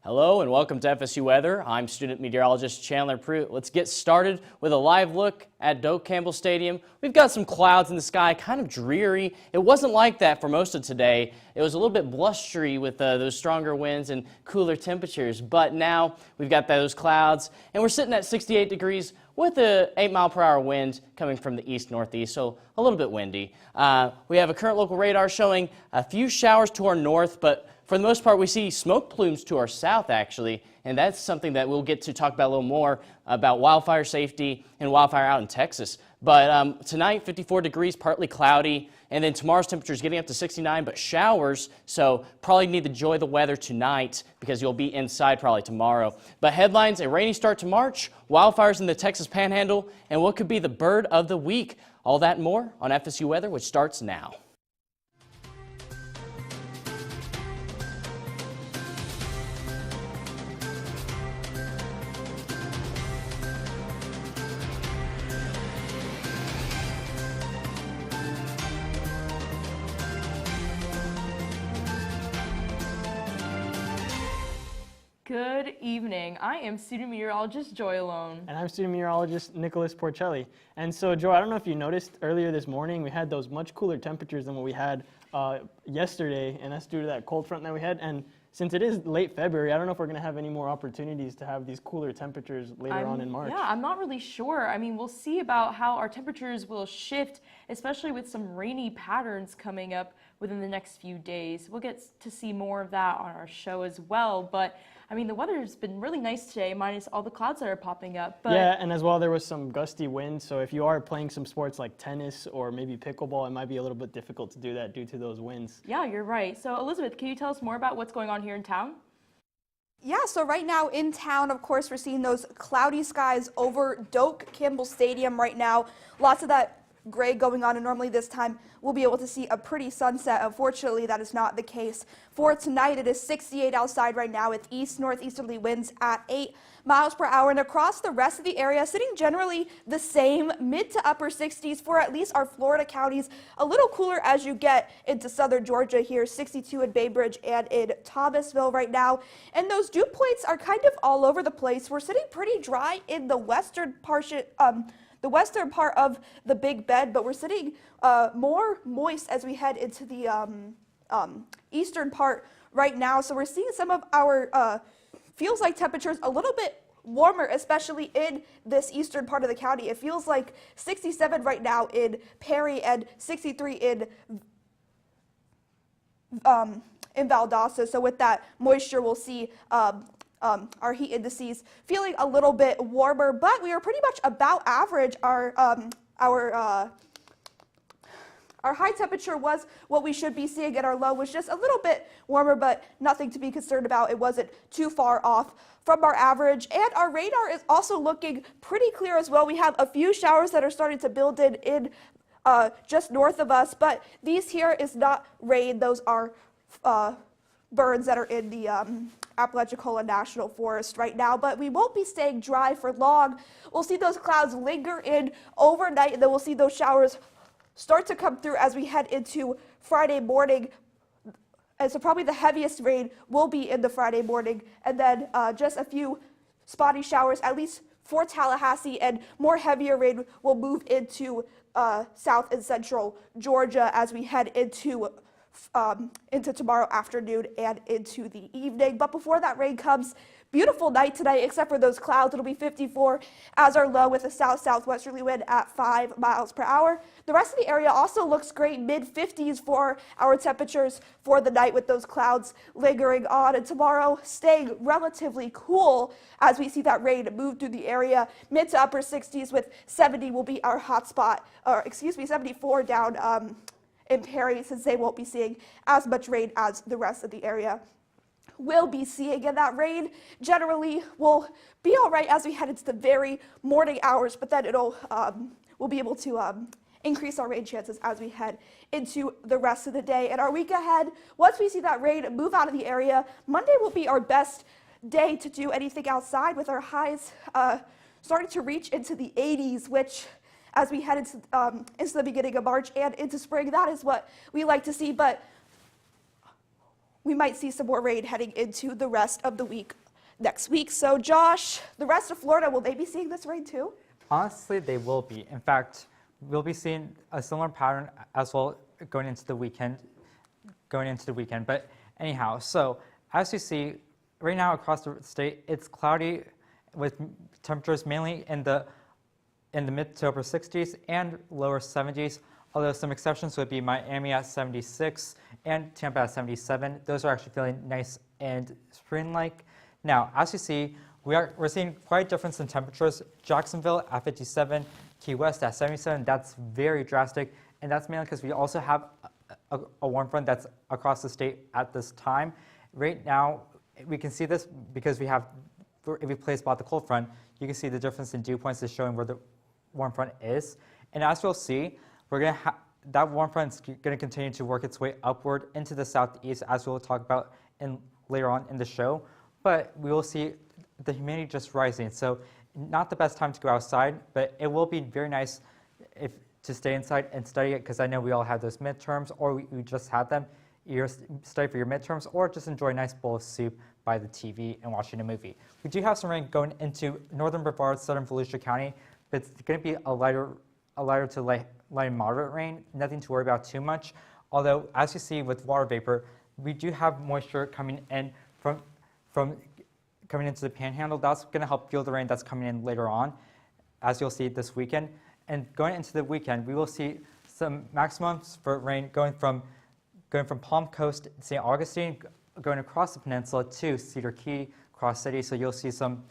Hello and welcome to FSU Weather. I'm student meteorologist Chandler Pruitt. Let's get started with a live look at Doak Campbell Stadium. We've got some clouds in the sky, kind of dreary. It wasn't like that for most of today. It was a little bit blustery with those stronger winds and cooler temperatures, but now we've got those clouds and we're sitting at 68 degrees with a 8-mile-per-hour wind coming from the east-northeast, so a little bit windy. We have a current local radar showing a few showers to our north, but for the most part, we see smoke plumes to our south, actually, and that's something that we'll get to talk about a little more about wildfire safety and wildfire out in Texas. But tonight, 54 degrees, partly cloudy, and then tomorrow's temperature is getting up to 69, but showers, so probably need to enjoy the weather tonight because you'll be inside probably tomorrow. But headlines, a rainy start to March, wildfires in the Texas Panhandle, and what could be the bird of the week. All that and more on FSU Weather, which starts now. Good evening. I am student meteorologist Joy Alone. And I'm student meteorologist Nicholas Porcelli. And so, Joy, I don't know if you noticed earlier this morning, we had those much cooler temperatures than what we had yesterday, and that's due to that cold front that we had. And since it is late February, I don't know if we're going to have any more opportunities to have these cooler temperatures later on in March. Yeah, I'm not really sure. I mean, we'll see about how our temperatures will shift, especially with some rainy patterns coming up within the next few days. We'll get to see more of that on our show as well. But I mean, the weather's been really nice today, minus all the clouds that are popping up. But yeah, and as well, there was some gusty wind. So if you are playing some sports like tennis or maybe pickleball, it might be a little bit difficult to do that due to those winds. Yeah, you're right. So Elizabeth, can you tell us more about what's going on here in town? Yeah, so right now in town, of course, we're seeing those cloudy skies over Doak Campbell Stadium right now. Lots of that gray going on, and normally this time we'll be able to see a pretty sunset. Unfortunately, that is not the case. For tonight, it is 68 outside right now with east-northeasterly winds at 8 miles per hour, and across the rest of the area, sitting generally the same, mid to upper 60s for at least our Florida counties. A little cooler as you get into southern Georgia here, 62 in Bay Bridge and in Thomasville right now. And those dew points are kind of all over the place. We're sitting pretty dry in the western portion, the western part of the Big Bend, but we're sitting more moist as we head into the eastern part right now. So we're seeing some of our feels like temperatures a little bit warmer, especially in this eastern part of the county. It feels like 67 right now in Perry and 63 in Valdosta. So with that moisture, we'll see our heat indices feeling a little bit warmer, but we are pretty much about average. Our high temperature was what we should be seeing, and our low was just a little bit warmer, but nothing to be concerned about. It wasn't too far off from our average, and our radar is also looking pretty clear as well. We have a few showers that are starting to build in just north of us, but these here is not rain. Those are birds that are in the Apalachicola National Forest right now, but we won't be staying dry for long. We'll see those clouds linger in overnight, and then we'll see those showers start to come through as we head into Friday morning. And so probably the heaviest rain will be in the Friday morning, and then just a few spotty showers, at least for Tallahassee, and more heavier rain will move into south and central Georgia as we head into tomorrow afternoon and into the evening. But before that rain comes, beautiful night tonight, except for those clouds. It'll be 54 as our low with a south-southwesterly wind at 5 miles per hour. The rest of the area also looks great, mid-50s for our temperatures for the night with those clouds lingering on. And tomorrow staying relatively cool as we see that rain move through the area. Mid to upper 60s with 70 will be our hot spot, or excuse me, 74 down in Perry, since they won't be seeing as much rain as the rest of the area will be seeing. And that rain generally will be all right as we head into the very morning hours, but then we'll be able to increase our rain chances as we head into the rest of the day. And our week ahead, once we see that rain move out of the area, Monday will be our best day to do anything outside, with our highs starting to reach into the 80s, which as we head into the beginning of March and into spring, that is what we like to see. But we might see some more rain heading into the rest of the week next week. So Josh, the rest of Florida, will they be seeing this rain too? Honestly, they will be. In fact, we'll be seeing a similar pattern as well going into the weekend. But anyhow, so as you see, right now across the state, it's cloudy with temperatures mainly in the mid to upper 60s and lower 70s. Although some exceptions would be Miami at 76 and Tampa at 77. Those are actually feeling nice and spring-like. Now, as you see, we're seeing quite a difference in temperatures. Jacksonville at 57, Key West at 77. That's very drastic, and that's mainly because we also have a warm front that's across the state at this time. Right now, we can see this because if we place about the cold front, you can see the difference in dew points is showing where the warm front is. And as you'll see, that warm front is going to continue to work its way upward into the southeast, as we'll talk about later on in the show. But we will see the humidity just rising. So not the best time to go outside, but it will be very nice to stay inside and study it, because I know we all have those midterms, or we just had them. Either study for your midterms or just enjoy a nice bowl of soup by the TV and watching a movie. We do have some rain going into northern Brevard, southern Volusia County, but it's going to be a lighter to light moderate rain. Nothing to worry about too much. Although, as you see with water vapor, we do have moisture coming in from coming into the panhandle. That's going to help fuel the rain that's coming in later on, as you'll see this weekend. And going into the weekend, we will see some maximums for rain going from Palm Coast, St. Augustine, going across the peninsula to Cedar Key, Cross City. So you'll see some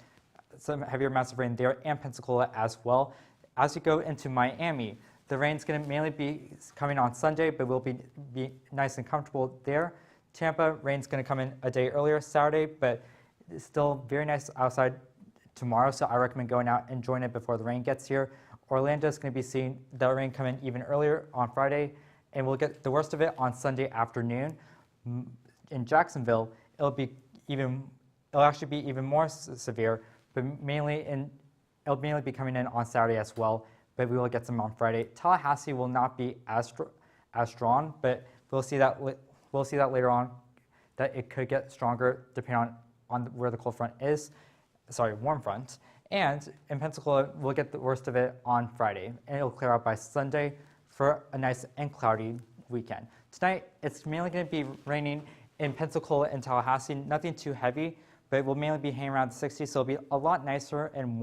heavier amounts of rain there, and Pensacola as well. As you go into Miami, the rain's going to mainly be coming on Sunday, but we'll be nice and comfortable there. Tampa, rain's going to come in a day earlier, Saturday, but it's still very nice outside tomorrow, so I recommend going out and enjoying it before the rain gets here. Orlando's going to be seeing the rain come in even earlier on Friday, and we'll get the worst of it on Sunday afternoon. In Jacksonville, it'll actually be even more severe, but it'll mainly be coming in on Saturday as well, but we will get some on Friday. Tallahassee will not be as strong, but we'll see that later on, that it could get stronger depending on where the cold front is. Sorry, warm front. And in Pensacola, we'll get the worst of it on Friday, and it'll clear out by Sunday for a nice and cloudy weekend. Tonight, it's mainly going to be raining in Pensacola and Tallahassee. Nothing too heavy, but it will mainly be hanging around the 60s, so it'll be a lot nicer and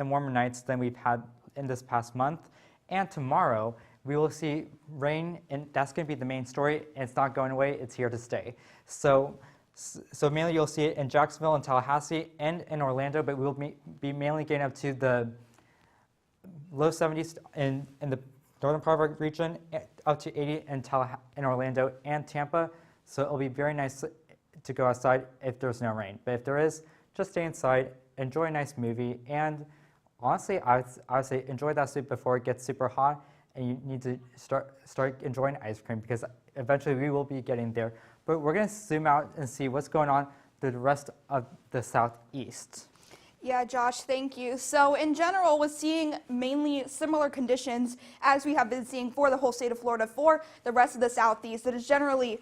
warmer nights than we've had in this past month. And tomorrow, we will see rain, and that's going to be the main story, and it's not going away, it's here to stay. So mainly you'll see it in Jacksonville and Tallahassee and in Orlando, but we'll be mainly getting up to the low 70s in the northern part of our region, up to 80 in Orlando and Tampa. So it'll be very nice to go outside if there's no rain. But if there is, just stay inside, enjoy a nice movie, and honestly, I would say enjoy that soup before it gets super hot, and you need to start enjoying ice cream, because eventually we will be getting there. But we're going to zoom out and see what's going on through the rest of the southeast. Yeah, Josh, thank you. So in general, we're seeing mainly similar conditions as we have been seeing for the whole state of Florida for the rest of the southeast. It is generally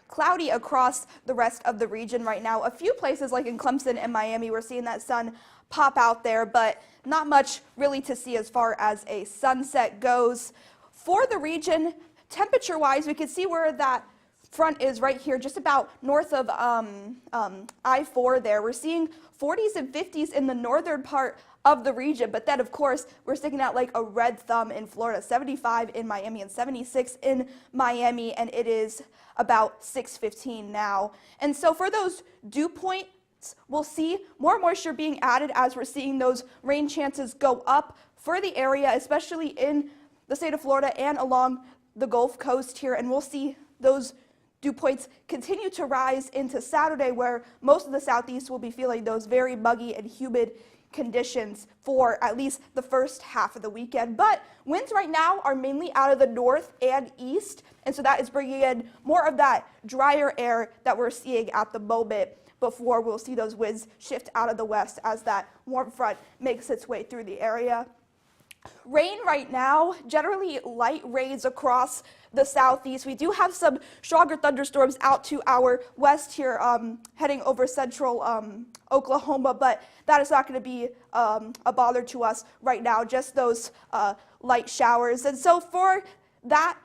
cloudy across the rest of the region right now. A few places like in Clemson and Miami, we're seeing that sun pop out there, but not much really to see as far as a sunset goes. For the region, temperature-wise, we can see where that front is right here, just about north of I-4 there. We're seeing 40s and 50s in the northern part of the region, but then, of course, we're sticking out like a red thumb in Florida, 75 in Miami and 76 in Miami, and it is about 6:15 now. And so for those dew points, we'll see more moisture being added as we're seeing those rain chances go up for the area, especially in the state of Florida and along the Gulf Coast here, and we'll see those dew points continue to rise into Saturday, where most of the southeast will be feeling those very muggy and humid conditions for at least the first half of the weekend. But winds right now are mainly out of the north and east, and so that is bringing in more of that drier air that we're seeing at the moment, before we'll see those winds shift out of the west as that warm front makes its way through the area. Rain right now, generally light rains across the southeast. We do have some stronger thunderstorms out to our west here, heading over central Oklahoma, but that is not going to be a bother to us right now, just those light showers. And so for that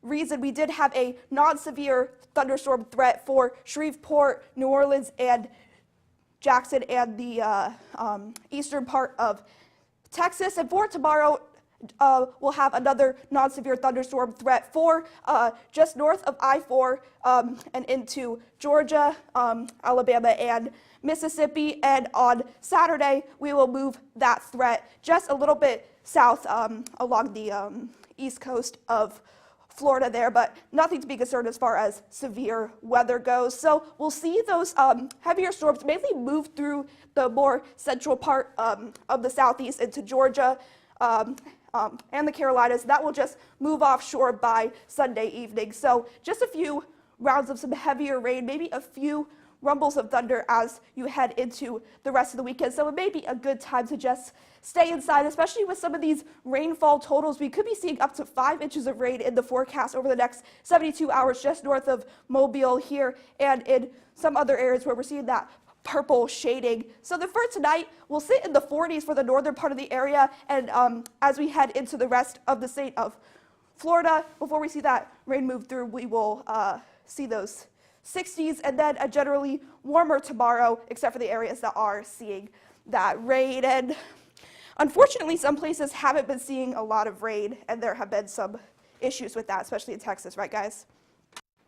reason, we did have a non-severe thunderstorm threat for Shreveport, New Orleans, and Jackson, and the eastern part of Texas. And for tomorrow, we'll have another non-severe thunderstorm threat for just north of I-4 and into Georgia, Alabama, and Mississippi. And on Saturday, we will move that threat just a little bit south along the east coast of Florida there, but nothing to be concerned as far as severe weather goes. So we'll see those heavier storms mainly move through the more central part of the southeast into Georgia and the Carolinas. That will just move offshore by Sunday evening. So just a few rounds of some heavier rain, maybe a few rumbles of thunder as you head into the rest of the weekend. So it may be a good time to just stay inside, especially with some of these rainfall totals. We could be seeing up to 5 inches of rain in the forecast over the next 72 hours just north of Mobile here and in some other areas where we're seeing that purple shading. So for tonight, we'll sit in the 40s for the northern part of the area, and as we head into the rest of the state of Florida, before we see that rain move through, we will see those 60s, and then a generally warmer tomorrow, except for the areas that are seeing that rain. And unfortunately, some places haven't been seeing a lot of rain, and there have been some issues with that, especially in Texas, right, guys?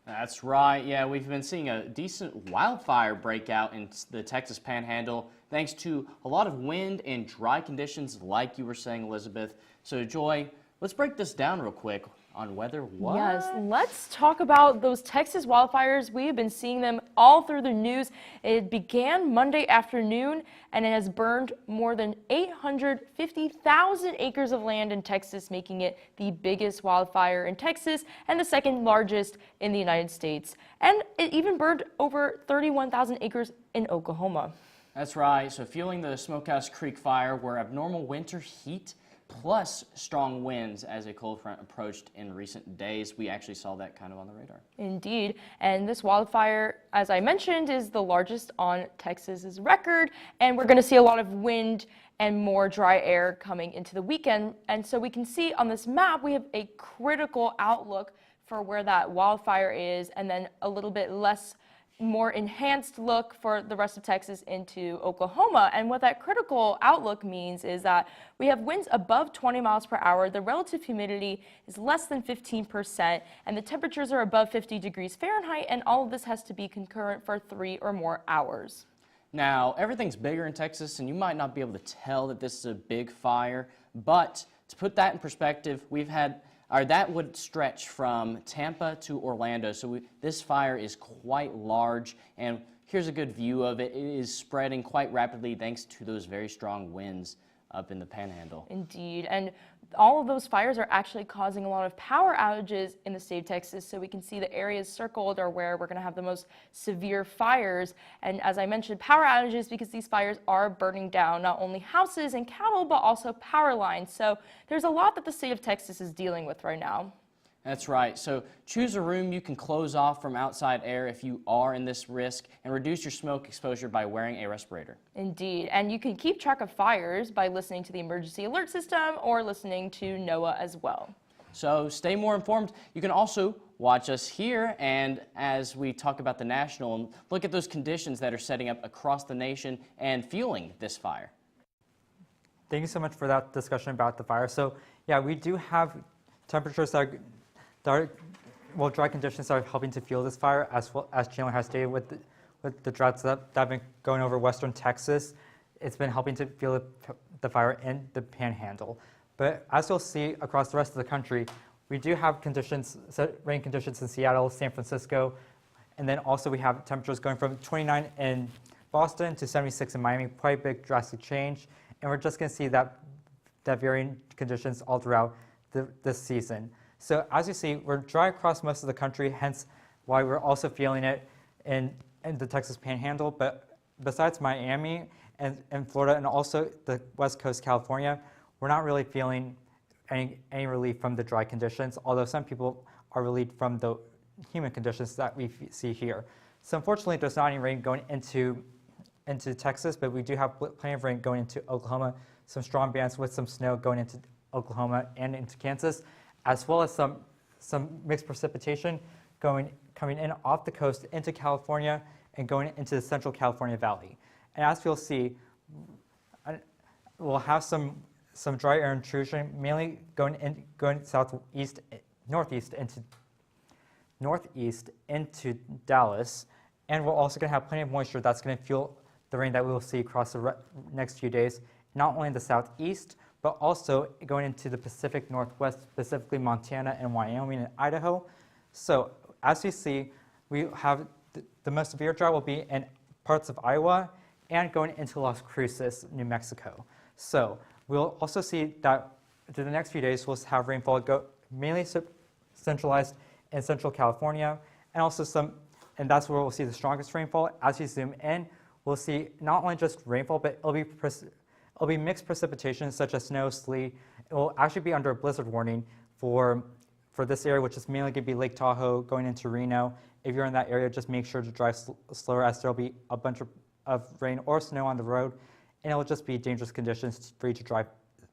That's right. Yeah, we've been seeing a decent wildfire breakout in the Texas Panhandle thanks to a lot of wind and dry conditions, like you were saying, Elizabeth. So, Joy, let's break this down real quick on weather. What? Yes, let's talk about those Texas wildfires. We have been seeing them all through the news. It began Monday afternoon, and it has burned more than 850,000 acres of land in Texas, making it the biggest wildfire in Texas and the second largest in the United States. And it even burned over 31,000 acres in Oklahoma. That's right. So fueling the Smokehouse Creek fire were abnormal winter heat plus strong winds as a cold front approached in recent days. We actually saw that kind of on the radar. Indeed. And this wildfire, as I mentioned, is the largest on Texas's record. And we're going to see a lot of wind and more dry air coming into the weekend. And so we can see on this map, we have a critical outlook for where that wildfire is, and then a little bit more enhanced look for the rest of Texas into Oklahoma. And what that critical outlook means is that we have winds above 20 miles per hour, the relative humidity is less than 15%, and the temperatures are above 50 degrees Fahrenheit, and all of this has to be concurrent for 3 or more hours. Now, everything's bigger in Texas, and you might not be able to tell that this is a big fire, but to put that in perspective, that would stretch from Tampa to Orlando. So this fire is quite large, and here's a good view of it. It is spreading quite rapidly thanks to those very strong winds up in the Panhandle. Indeed, and all of those fires are actually causing a lot of power outages in the state of Texas. So we can see the areas circled are where we're going to have the most severe fires. And as I mentioned, power outages because these fires are burning down not only houses and cattle, but also power lines. So there's a lot that the state of Texas is dealing with right now. That's right. So choose a room you can close off from outside air if you are in this risk, and reduce your smoke exposure by wearing a respirator. Indeed. And you can keep track of fires by listening to the emergency alert system or listening to NOAA as well. So stay more informed. You can also watch us here, and as we talk about the national, look at those conditions that are setting up across the nation and fueling this fire. Thank you so much for that discussion about the fire. So yeah, we do have temperatures that are dry conditions that are helping to fuel this fire, as well as Chandler has stated with the droughts that have been going over western Texas. It's been helping to fuel the fire in the Panhandle. But as you'll see across the rest of the country, we do have rain conditions in Seattle, San Francisco, and then also we have temperatures going from 29 in Boston to 76 in Miami, quite a big drastic change. And we're just going to see that varying conditions all throughout this season. So as you see, we're dry across most of the country, hence why we're also feeling it in the Texas Panhandle. But besides Miami and Florida and also the West Coast, California, we're not really feeling any relief from the dry conditions, although some people are relieved from the humid conditions that we see here. So unfortunately, there's not any rain going into Texas, but we do have plenty of rain going into Oklahoma, some strong bands with some snow going into Oklahoma and into Kansas, as well as some mixed precipitation coming in off the coast into California and going into the central California Valley. And as you'll see, we'll have some dry air intrusion, mainly going northeast into Dallas, and we're also going to have plenty of moisture that's going to fuel the rain that we will see across the next few days, not only in the southeast, but also going into the Pacific Northwest, specifically Montana and Wyoming and Idaho. So as you see, we have the most severe drought will be in parts of Iowa and going into Las Cruces, New Mexico. So we'll also see that through the next few days, we'll have rainfall mainly centralized in central California, and also and that's where we'll see the strongest rainfall. As you zoom in, we'll see not only just rainfall, but it'll be mixed precipitation such as snow, sleet. It will actually be under a blizzard warning for this area, which is mainly going to be Lake Tahoe going into Reno. If you're in that area, just make sure to drive slower, as there'll be a bunch of rain or snow on the road, and it will just be dangerous conditions for you to drive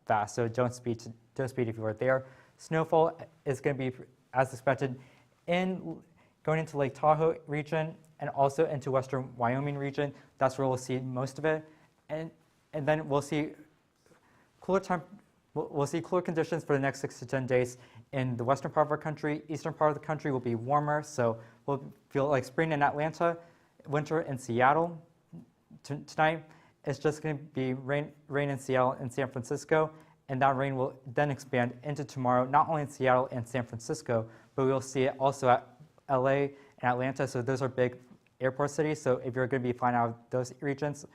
fast. So don't speed if you are there. Snowfall is going to be as expected going into Lake Tahoe region and also into western Wyoming region. That's where we'll see most of it, and then we'll see cooler conditions for the next 6 to 10 days in the western part of our country. Eastern part of the country will be warmer, so we'll feel like spring in Atlanta, winter in Seattle. Tonight it's just going to be rain in Seattle and San Francisco, and that rain will then expand into tomorrow, not only in Seattle and San Francisco, but we'll see it also at LA and Atlanta. So those are big airport cities. So if you're going to be flying out of those regions,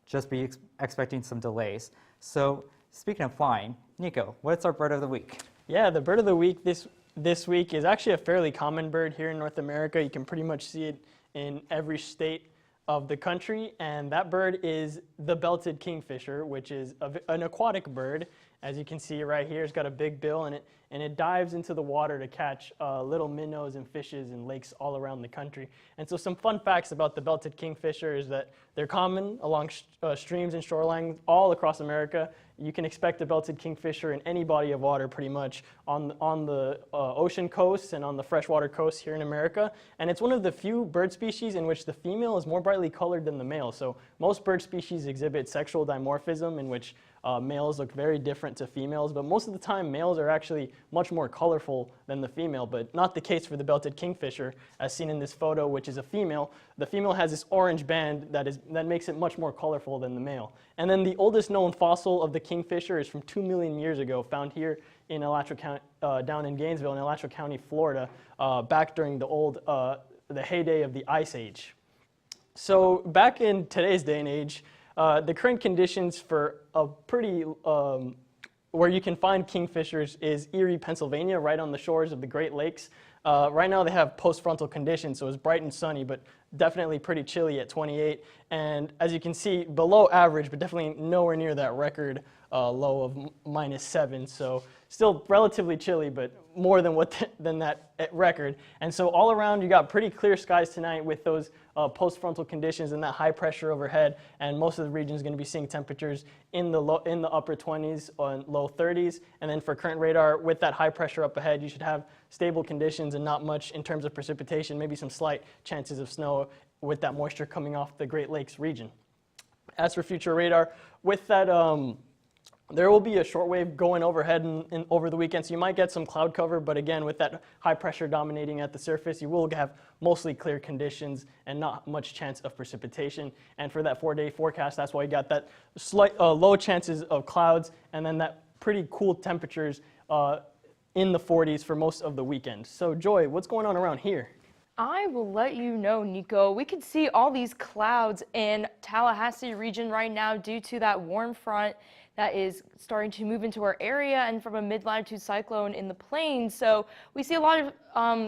just be expecting some delays. So speaking of flying, Nico, what's our bird of the week? Yeah, the bird of the week this week is actually a fairly common bird here in North America. You can pretty much see it in every state of the country, and that bird is the belted kingfisher, which is an aquatic bird. As you can see right here, it's got a big bill, and it dives into the water to catch little minnows and fishes in lakes all around the country. And so some fun facts about the belted kingfisher is that they're common along streams and shorelines all across America. You can expect a belted kingfisher in any body of water pretty much on the ocean coasts and on the freshwater coasts here in America. And it's one of the few bird species in which the female is more brightly colored than the male. So most bird species exhibit sexual dimorphism, in which males look very different to females, but most of the time males are actually much more colorful than the female, but not the case for the belted kingfisher, as seen in this photo, which is a female. The female has this orange band that makes it much more colorful than the male. And then the oldest known fossil of the kingfisher is from 2 million years ago, found here in Alachua County, down in Gainesville in Alachua County, Florida, back during the heyday of the Ice Age. So back in today's day and age, the current conditions for a pretty, where you can find kingfishers is Erie, Pennsylvania, right on the shores of the Great Lakes. Right now they have post-frontal conditions, so it's bright and sunny, but definitely pretty chilly at 28. And as you can see, below average, but definitely nowhere near that record low of -7. So still relatively chilly, but more than that record. And so all around, you got pretty clear skies tonight with those post-frontal conditions and that high pressure overhead. And most of the region is going to be seeing temperatures in the upper 20s and low 30s. And then for current radar, with that high pressure up ahead, you should have stable conditions and not much in terms of precipitation, maybe some slight chances of snow with that moisture coming off the Great Lakes region. As for future radar, with that, there will be a shortwave going overhead over the weekend, so you might get some cloud cover, but again, with that high pressure dominating at the surface, you will have mostly clear conditions and not much chance of precipitation. And for that 4-day forecast, that's why you got that slight low chances of clouds, and then that pretty cool temperatures in the 40s for most of the weekend. So Joy, what's going on around here? I will let you know, Nico. We can see all these clouds in Tallahassee region right now due to that warm front that is starting to move into our area, and from a mid-latitude cyclone in the plains. So we see a lot of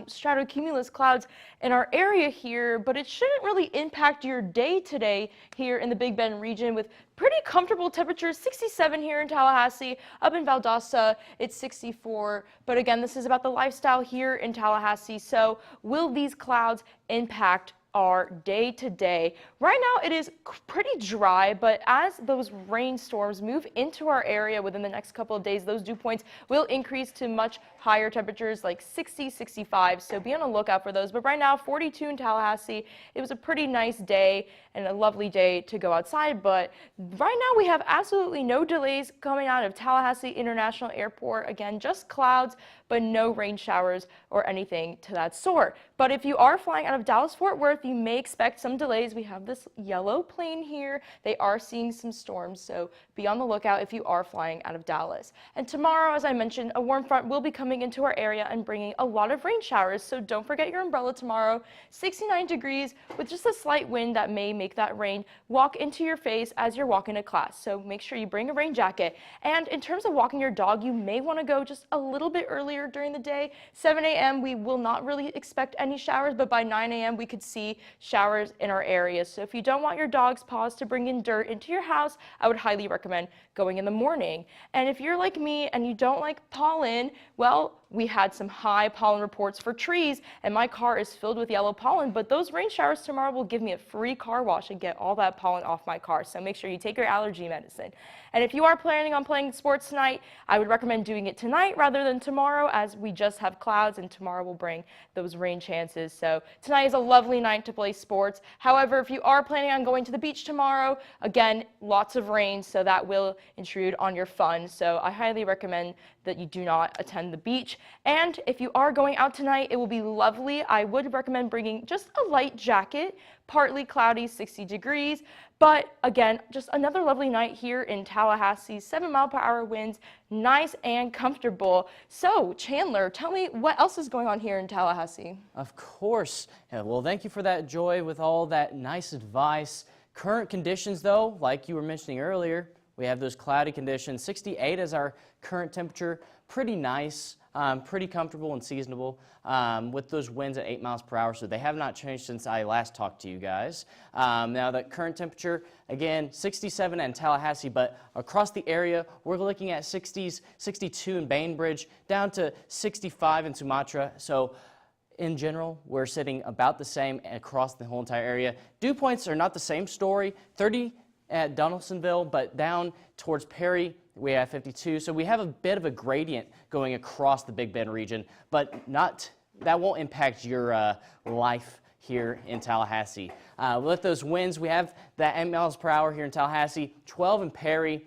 stratocumulus clouds in our area here, but it shouldn't really impact your day today here in the Big Bend region, with pretty comfortable temperatures. 67 here in Tallahassee. Up in Valdosta, it's 64. But again, this is about the lifestyle here in Tallahassee. So will these clouds impact our day to day? Right now it is pretty dry, but as those rainstorms move into our area within the next couple of days, those dew points will increase to much higher temperatures like 60, 65. So be on the lookout for those. But right now, 42 in Tallahassee. It was a pretty nice day and a lovely day to go outside. But right now we have absolutely no delays coming out of Tallahassee International Airport. Again, just clouds, but no rain showers or anything to that sort. But if you are flying out of Dallas-Fort Worth, you may expect some delays. We have this yellow plane here. They are seeing some storms, so be on the lookout if you are flying out of Dallas. And tomorrow, as I mentioned, a warm front will be coming into our area and bringing a lot of rain showers, so don't forget your umbrella tomorrow. 69 degrees with just a slight wind that may make that rain walk into your face as you're walking to class, so make sure you bring a rain jacket. And in terms of walking your dog, you may want to go just a little bit earlier during the day. 7 a.m. we will not really expect any showers, but by 9 a.m. we could see showers in our area. So if you don't want your dog's paws to bring in dirt into your house, I would highly recommend going in the morning. And if you're like me and you don't like pollen, well, we had some high pollen reports for trees, and my car is filled with yellow pollen, but those rain showers tomorrow will give me a free car wash and get all that pollen off my car. So make sure you take your allergy medicine. And if you are planning on playing sports tonight, I would recommend doing it tonight rather than tomorrow, as we just have clouds and tomorrow will bring those rain chances. So tonight is a lovely night to play sports. However, if you are planning on going to the beach tomorrow, again, lots of rain, so that will intrude on your fun. So I highly recommend that you do not attend the beach. And if you are going out tonight, it will be lovely. I would recommend bringing just a light jacket, partly cloudy, 60 degrees. But again, just another lovely night here in Tallahassee, 7-mile-per-hour winds, nice and comfortable. So Chandler, tell me what else is going on here in Tallahassee? Of course. Yeah, well, thank you for that, Joy, with all that nice advice. Current conditions, though, like you were mentioning earlier, we have those cloudy conditions. 68 is our current temperature. Pretty nice, pretty comfortable and seasonable with those winds at 8 miles per hour. So they have not changed since I last talked to you guys. Now the current temperature, again, 67 in Tallahassee, but across the area, we're looking at 60s, 62 in Bainbridge, down to 65 in Sumatra. So in general, we're sitting about the same across the whole entire area. Dew points are not the same story. 30 at Donaldsonville, but down towards Perry, we have 52. So we have a bit of a gradient going across the Big Bend region, but that won't impact your life here in Tallahassee. With those winds, we have that 8 miles per hour here in Tallahassee, 12 in Perry.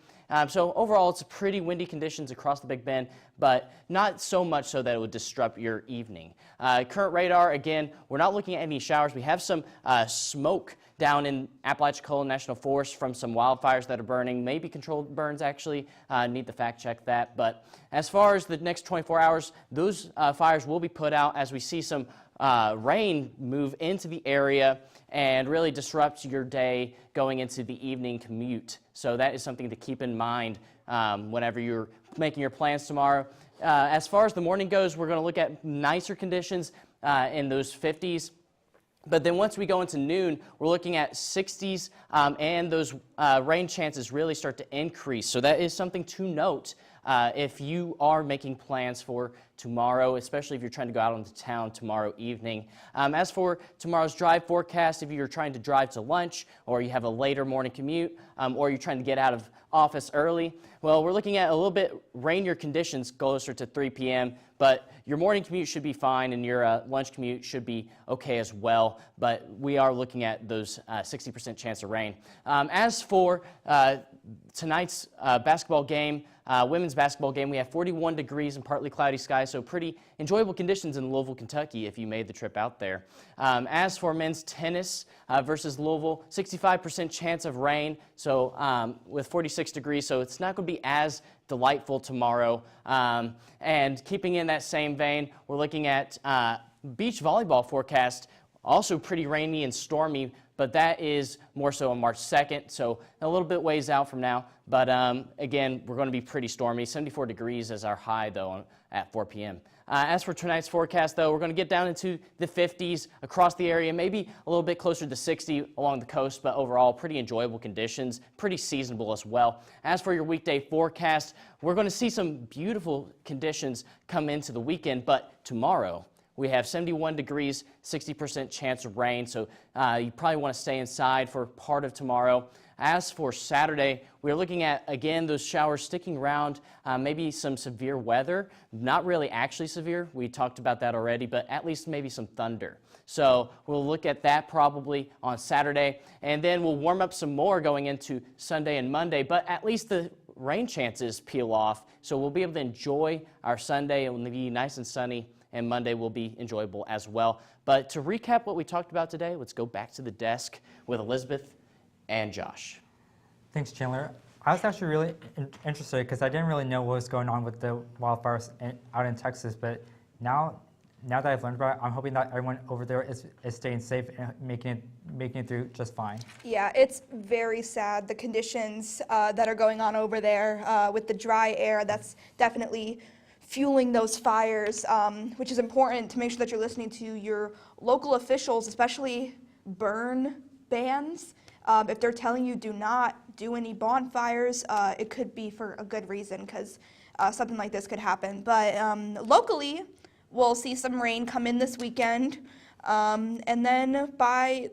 So overall, it's pretty windy conditions across the Big Bend, but not so much so that it would disrupt your evening. Current radar, again, we're not looking at any showers. We have some smoke down in Apalachicola National Forest from some wildfires that are burning, maybe controlled burns actually, need to fact check that. But as far as the next 24 hours, those fires will be put out as we see some rain move into the area and really disrupt your day going into the evening commute. So that is something to keep in mind whenever you're making your plans tomorrow. As far as the morning goes, we're going to look at nicer conditions in those 50s. But then once we go into noon, we're looking at 60s, and those rain chances really start to increase. So that is something to note if you are making plans for tomorrow, especially if you're trying to go out into town tomorrow evening. As for tomorrow's drive forecast, if you're trying to drive to lunch, or you have a later morning commute, or you're trying to get out of office early, well, we're looking at a little bit rainier conditions closer to 3 p.m., but your morning commute should be fine, and your lunch commute should be okay as well, but we are looking at those 60% chance of rain. As for tonight's basketball game, women's basketball game, we have 41 degrees and partly cloudy skies, so pretty enjoyable conditions in Louisville, Kentucky if you made the trip out there. As for men's tennis versus Louisville, 65% chance of rain, so with 46 degrees, so it's not going to be as delightful tomorrow. And keeping in that same vein, we're looking at beach volleyball forecast. Also pretty rainy and stormy, but that is more so on March 2nd, so a little bit ways out from now. But again, we're going to be pretty stormy. 74 degrees is our high, though, at 4 p.m. As for tonight's forecast, though, we're going to get down into the 50s across the area, maybe a little bit closer to 60 along the coast, but overall pretty enjoyable conditions, pretty seasonable as well. As for your weekday forecast, we're going to see some beautiful conditions come into the weekend, but tomorrow we have 71 degrees, 60% chance of rain, so you probably want to stay inside for part of tomorrow. As for Saturday, we're looking at, again, those showers sticking around, maybe some severe weather. Not really actually severe. We talked about that already, but at least maybe some thunder. So we'll look at that probably on Saturday, and then we'll warm up some more going into Sunday and Monday, but at least the rain chances peel off, so we'll be able to enjoy our Sunday. It will be nice and sunny, and Monday will be enjoyable as well. But to recap what we talked about today, let's go back to the desk with Elizabeth and Josh. Thanks, Chandler. I was actually really interested because I didn't really know what was going on with the wildfires out in Texas, but now that I've learned about it, I'm hoping that everyone over there is staying safe and making it through just fine. Yeah, it's very sad, the conditions that are going on over there with the dry air. That's definitely fueling those fires, which is important to make sure that you're listening to your local officials, especially burn bans. If they're telling you do not do any bonfires, it could be for a good reason, because something like this could happen. But locally, we'll see some rain come in this weekend, and then by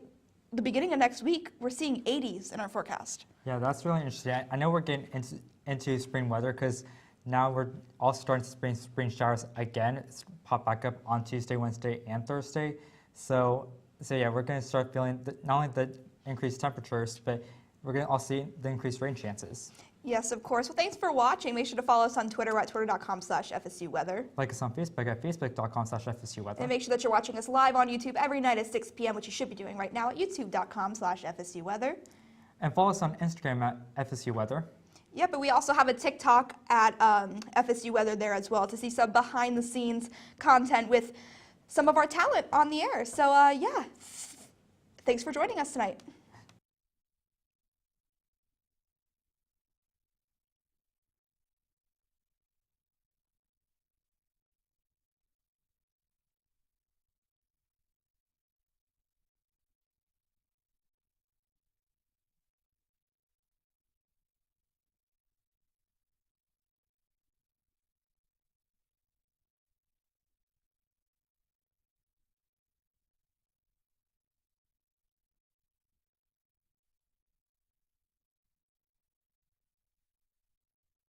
the beginning of next week, we're seeing 80s in our forecast. Yeah, that's really interesting. I know we're getting into spring weather because now we're also starting to spring showers again. It's pop back up on Tuesday, Wednesday, and Thursday. So yeah, we're going to start feeling not only the increased temperatures, but we're going to also see the increased rain chances. Yes, of course. Well, thanks for watching. Make sure to follow us on Twitter at twitter.com/FSU weather. Like us on Facebook at facebook.com/FSU weather. And make sure that you're watching us live on YouTube every night at 6 p.m., which you should be doing right now at youtube.com/FSU weather. And follow us on Instagram at FSU weather. Yeah, but we also have a TikTok at FSU weather there as well to see some behind the scenes content with some of our talent on the air. So yeah, thanks for joining us tonight.